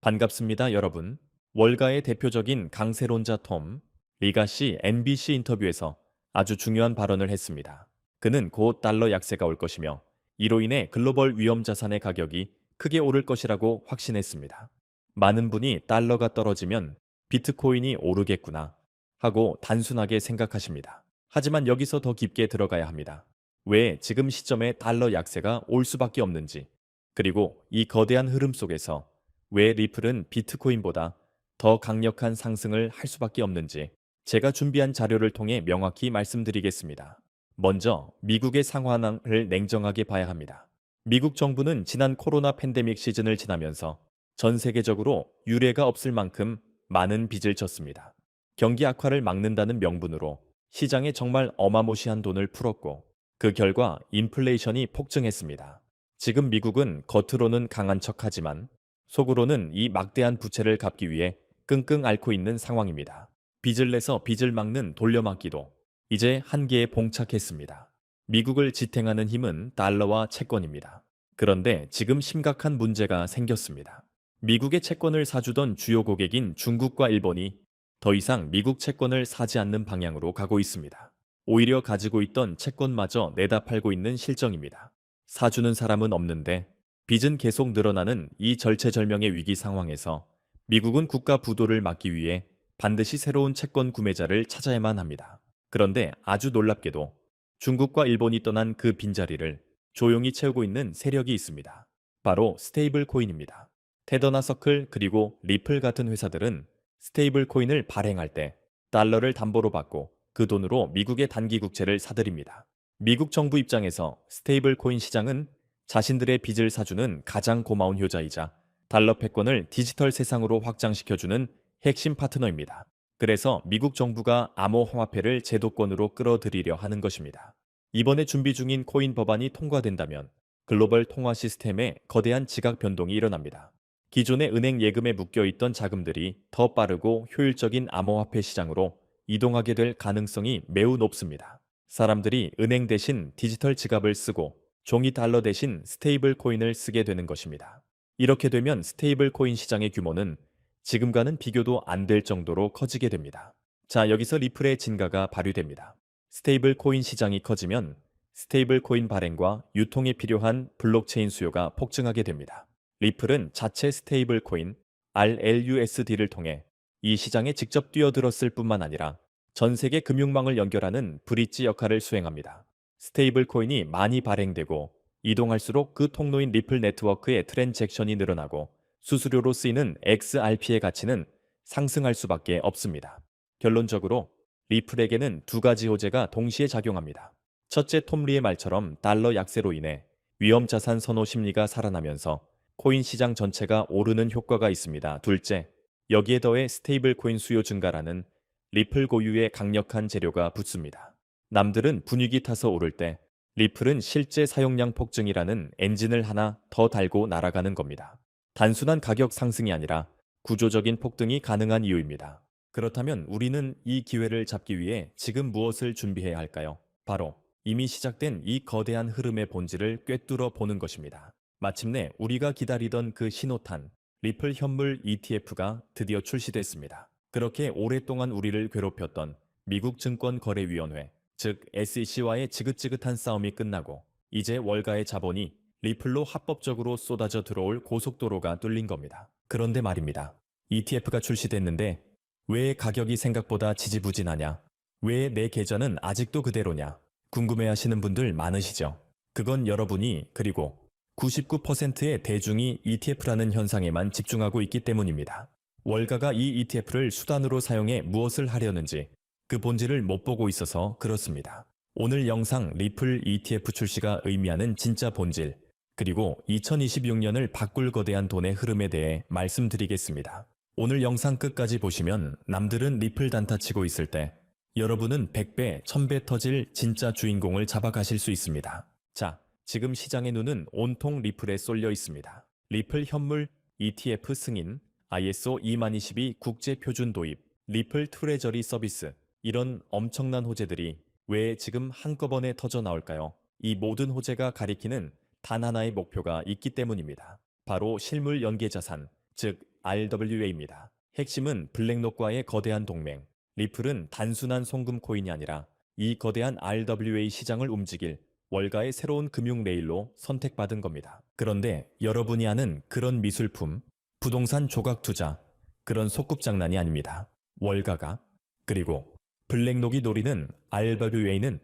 반갑습니다, 여러분. 월가의 대표적인 강세론자 톰 리가시 NBC 인터뷰에서 아주 중요한 발언을 했습니다. 그는 곧 달러 약세가 올 것이며 이로 인해 글로벌 위험 자산의 가격이 크게 오를 것이라고 확신했습니다. 많은 분이 달러가 떨어지면 비트코인이 오르겠구나 하고 단순하게 생각하십니다. 하지만 여기서 더 깊게 들어가야 합니다. 왜 지금 시점에 달러 약세가 올 수밖에 없는지, 그리고 이 거대한 흐름 속에서 왜 리플은 비트코인보다 더 강력한 상승을 할 수밖에 없는지 제가 준비한 자료를 통해 명확히 말씀드리겠습니다. 먼저 미국의 상황을 냉정하게 봐야 합니다. 미국 정부는 지난 코로나 팬데믹 시즌을 지나면서 전 세계적으로 유례가 없을 만큼 많은 빚을 졌습니다. 경기 악화를 막는다는 명분으로 시장에 정말 어마무시한 돈을 풀었고, 그 결과 인플레이션이 폭증했습니다. 지금 미국은 겉으로는 강한 척하지만 속으로는 이 막대한 부채를 갚기 위해 끙끙 앓고 있는 상황입니다. 빚을 내서 빚을 막는 돌려막기도 이제 한계에 봉착했습니다. 미국을 지탱하는 힘은 달러와 채권입니다. 그런데 지금 심각한 문제가 생겼습니다. 미국의 채권을 사주던 주요 고객인 중국과 일본이 더 이상 미국 채권을 사지 않는 방향으로 가고 있습니다. 오히려 가지고 있던 채권마저 내다 팔고 있는 실정입니다. 사주는 사람은 없는데 빚은 계속 늘어나는 이 절체절명의 위기 상황에서 미국은 국가 부도를 막기 위해 반드시 새로운 채권 구매자를 찾아야만 합니다. 그런데 아주 놀랍게도 중국과 일본이 떠난 그 빈자리를 조용히 채우고 있는 세력이 있습니다. 바로 스테이블 코인입니다. 테더나 서클 그리고 리플 같은 회사들은 스테이블 코인을 발행할 때 달러를 담보로 받고 그 돈으로 미국의 단기 국채를 사들입니다. 미국 정부 입장에서 스테이블 코인 시장은 자신들의 빚을 사주는 가장 고마운 효자이자 달러 패권을 디지털 세상으로 확장시켜주는 핵심 파트너입니다. 그래서 미국 정부가 암호화폐를 제도권으로 끌어들이려 하는 것입니다. 이번에 준비 중인 코인 법안이 통과된다면 글로벌 통화 시스템에 거대한 지각 변동이 일어납니다. 기존의 은행 예금에 묶여있던 자금들이 더 빠르고 효율적인 암호화폐 시장으로 이동하게 될 가능성이 매우 높습니다. 사람들이 은행 대신 디지털 지갑을 쓰고 종이 달러 대신 스테이블 코인을 쓰게 되는 것입니다. 이렇게 되면 스테이블 코인 시장의 규모는 지금과는 비교도 안 될 정도로 커지게 됩니다. 자, 여기서 리플의 진가가 발휘됩니다. 스테이블 코인 시장이 커지면 스테이블 코인 발행과 유통에 필요한 블록체인 수요가 폭증하게 됩니다. 리플은 자체 스테이블 코인 RLUSD를 통해 이 시장에 직접 뛰어들었을 뿐만 아니라 전 세계 금융망을 연결하는 브릿지 역할을 수행합니다. 스테이블 코인이 많이 발행되고 이동할수록 그 통로인 리플 네트워크의 트랜잭션이 늘어나고 수수료로 쓰이는 XRP의 가치는 상승할 수밖에 없습니다. 결론적으로 리플에게는 두 가지 호재가 동시에 작용합니다. 첫째, 톰리의 말처럼 달러 약세로 인해 위험 자산 선호 심리가 살아나면서 코인 시장 전체가 오르는 효과가 있습니다. 둘째, 여기에 더해 스테이블 코인 수요 증가라는 리플 고유의 강력한 재료가 붙습니다. 남들은 분위기 타서 오를 때 리플은 실제 사용량 폭증이라는 엔진을 하나 더 달고 날아가는 겁니다. 단순한 가격 상승이 아니라 구조적인 폭등이 가능한 이유입니다. 그렇다면 우리는 이 기회를 잡기 위해 지금 무엇을 준비해야 할까요? 바로 이미 시작된 이 거대한 흐름의 본질을 꿰뚫어 보는 것입니다. 마침내 우리가 기다리던 그 신호탄, 리플 현물 ETF가 드디어 출시됐습니다. 그렇게 오랫동안 우리를 괴롭혔던 미국 증권거래위원회, 즉 SEC와의 지긋지긋한 싸움이 끝나고 이제 월가의 자본이 리플로 합법적으로 쏟아져 들어올 고속도로가 뚫린 겁니다. 그런데 말입니다. ETF가 출시됐는데 왜 가격이 생각보다 지지부진하냐? 왜 내 계좌는 아직도 그대로냐? 궁금해하시는 분들 많으시죠? 그건 여러분이, 그리고 99%의 대중이 ETF라는 현상에만 집중하고 있기 때문입니다. 월가가 이 ETF를 수단으로 사용해 무엇을 하려는지 그 본질을 못 보고 있어서 그렇습니다. 오늘 영상 리플 ETF 출시가 의미하는 진짜 본질, 그리고 2026년을 바꿀 거대한 돈의 흐름에 대해 말씀드리겠습니다. 오늘 영상 끝까지 보시면 남들은 리플 단타치고 있을 때 여러분은 100배, 1000배 터질 진짜 주인공을 잡아가실 수 있습니다. 자, 지금 시장의 눈은 온통 리플에 쏠려 있습니다. 리플 현물 ETF 승인, ISO 2022 국제 표준 도입, 리플 트레저리 서비스, 이런 엄청난 호재들이 왜 지금 한꺼번에 터져 나올까요? 이 모든 호재가 가리키는 단 하나의 목표가 있기 때문입니다. 바로 실물 연계 자산, 즉 RWA입니다. 핵심은 블랙록과의 거대한 동맹. 리플은 단순한 송금 코인이 아니라 이 거대한 RWA 시장을 움직일 월가의 새로운 금융 레일로 선택받은 겁니다. 그런데 여러분이 아는 그런 미술품, 부동산 조각 투자, 그런 소꿉장난이 아닙니다. 월가가, 그리고 블랙록이 노리는 RWA는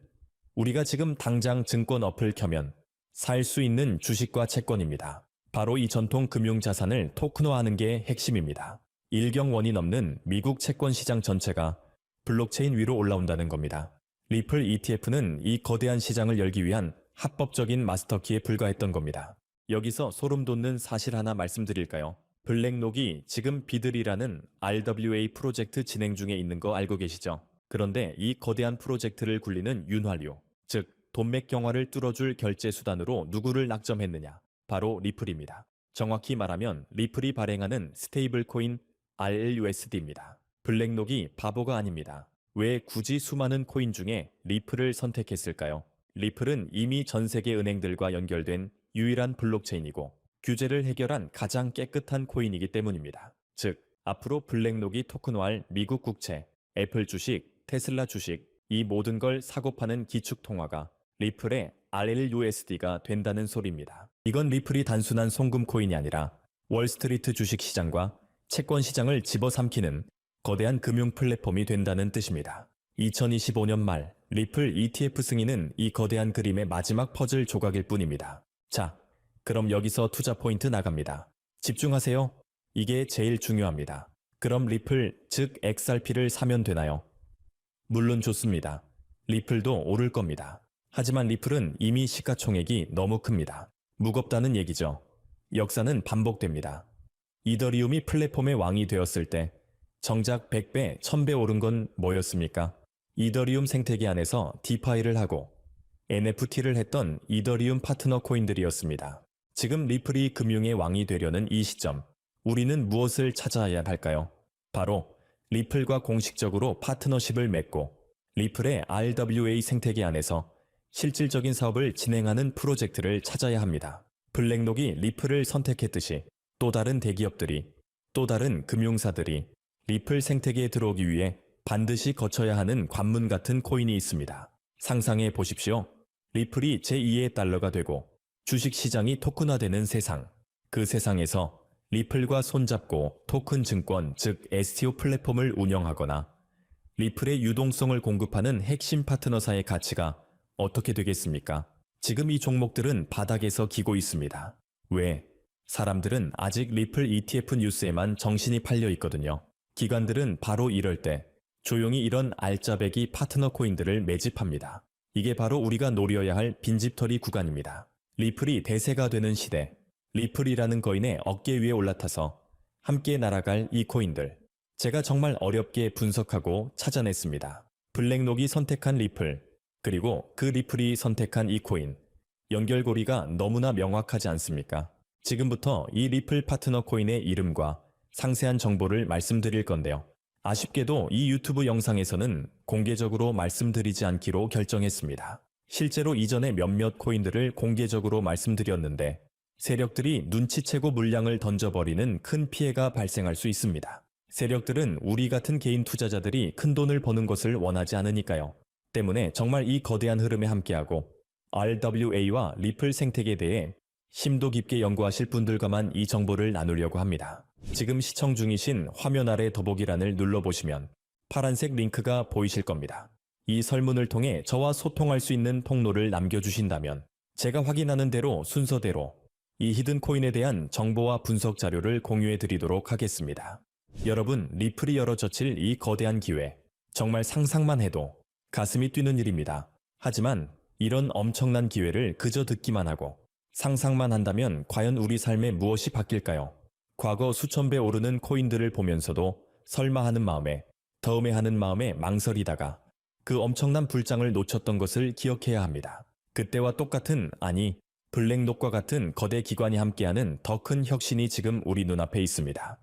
우리가 지금 당장 증권 어플 켜면 살 수 있는 주식과 채권입니다. 바로 이 전통 금융 자산을 토큰화하는 게 핵심입니다. 1경원이 넘는 미국 채권 시장 전체가 블록체인 위로 올라온다는 겁니다. 리플 ETF는 이 거대한 시장을 열기 위한 합법적인 마스터키에 불과했던 겁니다. 여기서 소름 돋는 사실 하나 말씀드릴까요? 블랙록이 지금 비들이라는 RWA 프로젝트 진행 중에 있는 거 알고 계시죠? 그런데 이 거대한 프로젝트를 굴리는 윤활유, 즉 돈맥 경화를 뚫어줄 결제 수단으로 누구를 낙점했느냐? 바로 리플입니다. 정확히 말하면 리플이 발행하는 스테이블 코인 RLUSD입니다. 블랙록이 바보가 아닙니다. 왜 굳이 수많은 코인 중에 리플을 선택했을까요? 리플은 이미 전 세계 은행들과 연결된 유일한 블록체인이고 규제를 해결한 가장 깨끗한 코인이기 때문입니다. 즉, 앞으로 블랙록이 토큰화할 미국 국채, 애플 주식, 테슬라 주식, 이 모든 걸 사고 파는 기축 통화가 리플의 RLUSD가 된다는 소리입니다. 이건 리플이 단순한 송금 코인이 아니라 월스트리트 주식 시장과 채권 시장을 집어삼키는 거대한 금융 플랫폼이 된다는 뜻입니다. 2025년 말 리플 ETF 승인은 이 거대한 그림의 마지막 퍼즐 조각일 뿐입니다. 자, 그럼 여기서 투자 포인트 나갑니다. 집중하세요. 이게 제일 중요합니다. 그럼 리플, 즉 XRP를 사면 되나요? 물론 좋습니다. 리플도 오를 겁니다. 하지만 리플은 이미 시가총액이 너무 큽니다. 무겁다는 얘기죠. 역사는 반복됩니다. 이더리움이 플랫폼의 왕이 되었을 때 정작 100배, 1000배 오른 건 뭐였습니까? 이더리움 생태계 안에서 디파이를 하고 NFT를 했던 이더리움 파트너 코인들이었습니다. 지금 리플이 금융의 왕이 되려는 이 시점, 우리는 무엇을 찾아야 할까요? 바로 리플과 공식적으로 파트너십을 맺고 리플의 RWA 생태계 안에서 실질적인 사업을 진행하는 프로젝트를 찾아야 합니다. 블랙록이 리플을 선택했듯이 또 다른 대기업들이, 또 다른 금융사들이 리플 생태계에 들어오기 위해 반드시 거쳐야 하는 관문 같은 코인이 있습니다. 상상해 보십시오. 리플이 제2의 달러가 되고 주식시장이 토큰화되는 세상. 그 세상에서 리플과 손잡고 토큰 증권, 즉 STO 플랫폼을 운영하거나 리플의 유동성을 공급하는 핵심 파트너사의 가치가 어떻게 되겠습니까? 지금 이 종목들은 바닥에서 기고 있습니다. 왜? 사람들은 아직 리플 ETF 뉴스에만 정신이 팔려 있거든요. 기관들은 바로 이럴 때 조용히 이런 알짜배기 파트너 코인들을 매집합니다. 이게 바로 우리가 노려야 할 빈집털이 구간입니다. 리플이 대세가 되는 시대, 리플이라는 거인의 어깨 위에 올라타서 함께 날아갈 이 코인들. 제가 정말 어렵게 분석하고 찾아냈습니다. 블랙록이 선택한 리플, 그리고 그 리플이 선택한 이 코인. 연결고리가 너무나 명확하지 않습니까? 지금부터 이 리플 파트너 코인의 이름과 상세한 정보를 말씀드릴 건데요. 아쉽게도 이 유튜브 영상에서는 공개적으로 말씀드리지 않기로 결정했습니다. 실제로 이전에 몇몇 코인들을 공개적으로 말씀드렸는데 세력들이 눈치채고 물량을 던져버리는 큰 피해가 발생할 수 있습니다. 세력들은 우리 같은 개인 투자자들이 큰 돈을 버는 것을 원하지 않으니까요. 때문에 정말 이 거대한 흐름에 함께하고 RWA와 리플 생태계에 대해 심도 깊게 연구하실 분들과만 이 정보를 나누려고 합니다. 지금 시청 중이신 화면 아래 더보기란을 눌러보시면 파란색 링크가 보이실 겁니다. 이 설문을 통해 저와 소통할 수 있는 통로를 남겨주신다면 제가 확인하는 대로 순서대로 이 히든 코인에 대한 정보와 분석 자료를 공유해 드리도록 하겠습니다. 여러분, 리플이 열어젖힐 이 거대한 기회, 정말 상상만 해도 가슴이 뛰는 일입니다. 하지만 이런 엄청난 기회를 그저 듣기만 하고 상상만 한다면 과연 우리 삶에 무엇이 바뀔까요? 과거 수천 배 오르는 코인들을 보면서도 설마 하는 마음에, 다음에 하는 마음에 망설이다가 그 엄청난 불장을 놓쳤던 것을 기억해야 합니다. 그때와 똑같은, 아니 블랙록과 같은 거대 기관이 함께하는 더 큰 혁신이 지금 우리 눈앞에 있습니다.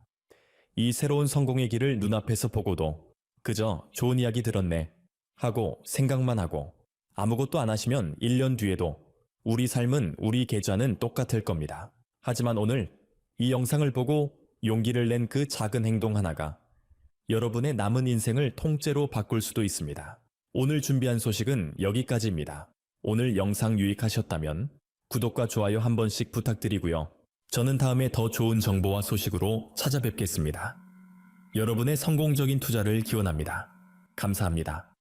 이 새로운 성공의 길을 눈앞에서 보고도 그저 좋은 이야기 들었네 하고 생각만 하고 아무것도 안 하시면 1년 뒤에도 우리 삶은, 우리 계좌는 똑같을 겁니다. 하지만 오늘 이 영상을 보고 용기를 낸 그 작은 행동 하나가 여러분의 남은 인생을 통째로 바꿀 수도 있습니다. 오늘 준비한 소식은 여기까지입니다. 오늘 영상 유익하셨다면 구독과 좋아요 한 번씩 부탁드리고요. 저는 다음에 더 좋은 정보와 소식으로 찾아뵙겠습니다. 여러분의 성공적인 투자를 기원합니다. 감사합니다.